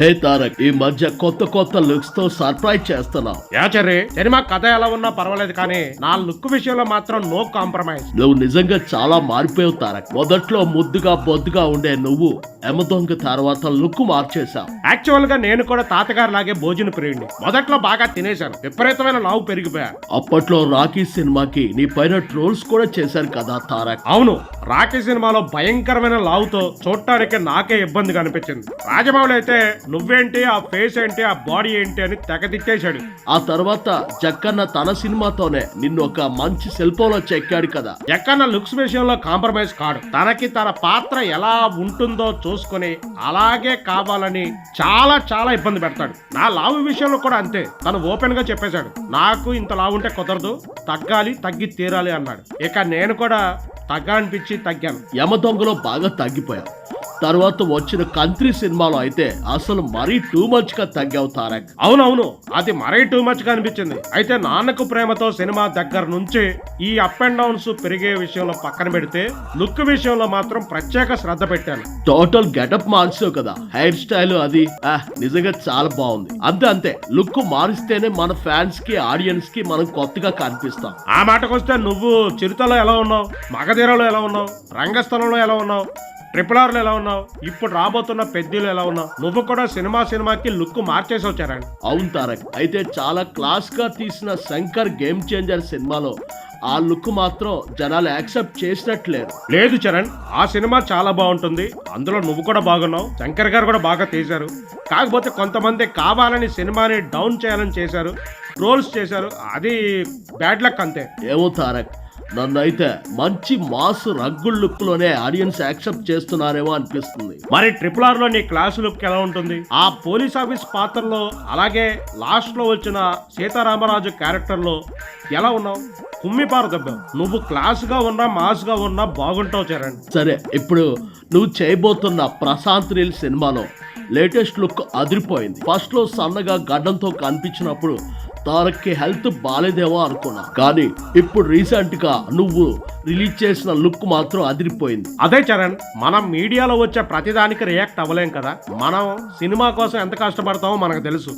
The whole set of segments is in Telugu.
హే తారక్, ఈ మధ్య కొత్త కొత్త లుక్స్ తో సర్ప్రైజ్ చేస్తున్నావు. యాచర్రి సినిమా కథ ఎలా ఉన్నా పర్వాలేదు కానీ నా లుక్ విషయంలో మాత్రం నో కాంప్రమైజ్. నువ్వు నిజంగా చాలా మారిపోయావు తారక్. మొదట్లో ముద్దుగా బొద్దుగా ఉండే నువ్వు ఎమదొంగ తర్వాత లుక్ మార్చేశావు. యాక్చువల్ గా నేను కూడా తాతగారు లాగే భోజన ప్రియుడిని. మొదట్లో బాగా తినేశాను, విపరీతమైన లావు పెరిగిపోయా. అప్పట్లో రాకీ సినిమాకి నీ పైన ట్రోల్స్ కూడా చేశారు కదా తారక్. అవును, రాకీ సినిమాలో భయంకరమైన లావుతో చూడటానికి నాకే ఇబ్బందిగా అనిపించింది. రాజమౌళి అయితే నువ్వేంటి, ఆ ఫేస్ ఏంటి, ఆ బాడీ ఏంటి అని తెగ తిట్టేశాడు. ఆ తర్వాత జక్కన్న తన సినిమాతోనే నిన్ను ఒక మంచి శిల్పంలో చెక్కాడు కదా. జక్కన్న లుక్స్ విషయంలో కాంప్రమైజ్ కాడు. తనకి తన పాత్ర ఎలా ఉంటుందో చూసుకుని అలాగే కావాలని చాలా చాలా ఇబ్బంది పెడతాడు. నా లావు విషయంలో కూడా అంతే. తను ఓపెన్ గా చెప్పేశాడు, నాకు ఇంత లావు ఉంటే కుదరదు, తగ్గాలి, తగ్గి తీరాలి అన్నాడు. ఇక నేను కూడా తగ్గాలనిపించి తగ్గాను. యమదొంగలో బాగా తగ్గిపోయావు. తర్వాత వచ్చిన కంత్రి సినిమాలో అయితే అసలు మరీ టూ మచ్ గా తగ్గావు తారక్. అవునవును, అది మరీ టూ మచ్ గా అనిపించింది. అయితే నాన్నకు ప్రేమతో సినిమా దగ్గర నుంచి ఈ అప్ అండ్ డౌన్స్ పెరిగే విషయంలో పక్కన పెడితే లుక్ విషయంలో మాత్రం ప్రత్యేక శ్రద్ధ పెట్టాను. టోటల్ గెటప్ మార్చావు కదా, హెయిర్ స్టైల్ అది నిజంగా చాలా బాగుంది. అంతే లుక్ మారిస్తేనే మన ఫ్యాన్స్ కి ఆడియన్స్ కి మనం కొత్తగా కనిపిస్తాం. ఆ మాటకొస్తే నువ్వు చిరుతలో ఎలా ఉన్నావు, మగధీరలో ఎలా ఉన్నావు, రంగస్థలంలో ఎలా ఉన్నావు, ట్రిపుల్ ఆర్లో ఎలా ఉన్నావు, ఇప్పుడు రాబోతున్న పెద్దలు ఎలా ఉన్నావు. నువ్వు కూడా సినిమాకి లుక్ మార్చేసావు చరణ్. అవును తారక్, అయితే చాలా క్లాస్ గా తీసిన శంకర్ గేమ్ చేంజర్ సినిమాలో ఆ లుక్ మాత్రం జనాలు యాక్సెప్ట్ చేసినట్లేరు. లేదు చరణ్, ఆ సినిమా చాలా బాగుంటుంది. అందులో నువ్వు కూడా బాగున్నావు, శంకర్ గారు కూడా బాగా తీశారు. కాకపోతే కొంతమంది కావాలని సినిమాని డౌన్ చేయాలని చేశారు, ట్రోల్స్ చేశారు. అది బ్యాడ్ లక్ అంతే. ఏమో తారక్, నన్నైతే మంచి మాస్ రగ్గుల్ లుక్ లోనే ఆడియన్స్ యాక్సెప్ట్ చేస్తున్నారేమో అనిపిస్తుంది. మరి ట్రిపుల్ ఆర్ లో నీ క్లాస్ లుక్ ఎలా ఉంటుంది? ఆ పోలీస్ ఆఫీస్ పాత్రలో, అలాగే లాస్ట్ లో వచ్చిన సీతారామరాజు క్యారెక్టర్ లో ఎలా ఉన్నావు? కుమ్మిపారు దెబ్బ. నువ్వు క్లాస్ గా ఉన్నా మాస్ గా ఉన్నా బాగుంటావు చరణ్. సరే, ఇప్పుడు నువ్వు చేయబోతున్న ప్రశాంత్ నీల్ సినిమాలో లేటెస్ట్ లుక్ అదిరిపోయింది. ఫస్ట్ లో సన్నగా గడ్డంతో కనిపించినప్పుడు తారక్ కి హెల్త్ బాలేదేమో అనుకున్నా, కానీ ఇప్పుడు రీసెంట్ గా నువ్వు రిలీజ్ చేసిన లుక్ మాత్రం అదిరిపోయింది. అదే చరణ్, మనం మీడియాలో వచ్చే ప్రతిదానికి రియాక్ట్ అవ్వలేం కదా. మనం సినిమా కోసం ఎంత కష్టపడతామో మనకు తెలుసు.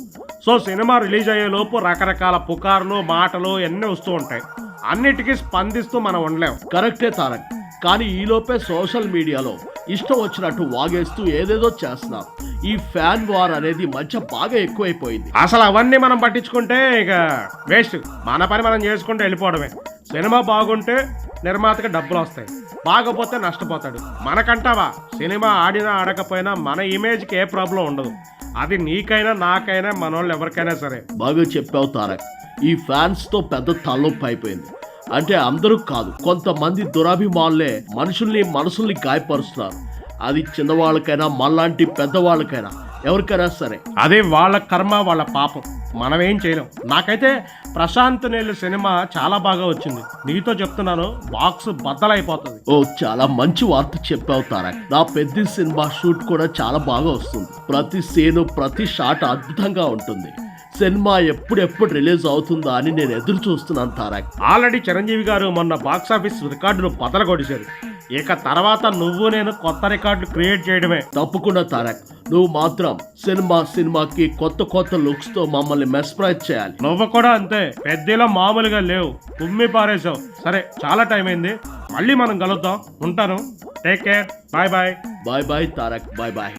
సో సినిమా రిలీజ్ అయ్యే లోపు రకరకాల పుకార్లు, మాటలు ఎన్ని వస్తూ ఉంటాయి. అన్నిటికీ స్పందిస్తూ మనం ఉండలేం. కరెక్టే తారక్, కానీ ఈలోపే సోషల్ మీడియాలో ఇష్టం వచ్చినట్టు వాగేస్తూ ఏదేదో చేస్తున్నారు. ఈ ఫ్యాన్ వార్ అనేది మధ్య బాగా ఎక్కువైపోయింది. అసలు అవన్నీ మనం పట్టించుకుంటే ఇక వేస్ట్. మన పని మనం చేసుకుంటే వెళ్ళిపోవడమే. సినిమా బాగుంటే నిర్మాతకి డబ్బులు వస్తాయి, బాగపోతే నష్టపోతాడు. మనకంటావా, సినిమా ఆడినా ఆడకపోయినా మన ఇమేజ్కి ఏ ప్రాబ్లం ఉండదు. అది నీకైనా నాకైనా మనోళ్ళు ఎవరికైనా సరే. బాగా చెప్పావు తారక్. ఈ ఫ్యాన్స్ తో పెద్ద తలనొప్పి అయిపోయింది. అంటే అందరూ కాదు, కొంతమంది దురాభిమానులే మనసుల్ని గాయపరుస్తున్నారు. అది చిన్నవాళ్ళకైనా మనలాంటి పెద్దవాళ్ళకైనా ఎవరికైనా సరే. అదే వాళ్ళ కర్మ, వాళ్ళ పాపం, మనమేం చేయలేం. నాకైతే ప్రశాంత్ నీల్ సినిమా చాలా బాగా వచ్చింది. నీతో చెప్తున్నాను, బాక్స్ బద్దలైపోతుంది. ఓ, చాలా మంచి వార్త చెప్పావు తారక్. నా పెద్ద సినిమా షూట్ కూడా చాలా బాగా వస్తుంది. ప్రతి సీను, ప్రతి షాట్ అద్భుతంగా ఉంటుంది. సినిమా ఎప్పుడెప్పుడు రిలీజ్ అవుతుందా అని నేను ఎదురు చూస్తున్నాను తారక్. ఆల్రెడీ చిరంజీవి గారు మొన్న బాక్స్ ఆఫీస్ రికార్డును బద్దలగొడిశారు. ఇక తర్వాత నువ్వు నేను కొత్త రికార్డు క్రియేట్ చేయడమే. తప్పకుండా తారక్, నువ్వు మాత్రం సినిమాకి కొత్త లుక్స్ తో మమ్మల్ని మెస్ప్రైజ్ చేయాలి. నువ్వు కూడా అంతే, పెద్దలో మామూలుగా లేవు, కుమ్మి పారేసావు. సరే, చాలా టైం అయింది, మళ్ళీ మనం కలుద్దాం. ఉంటాను, take care, bye bye. Bye bye Tarak, bye bye.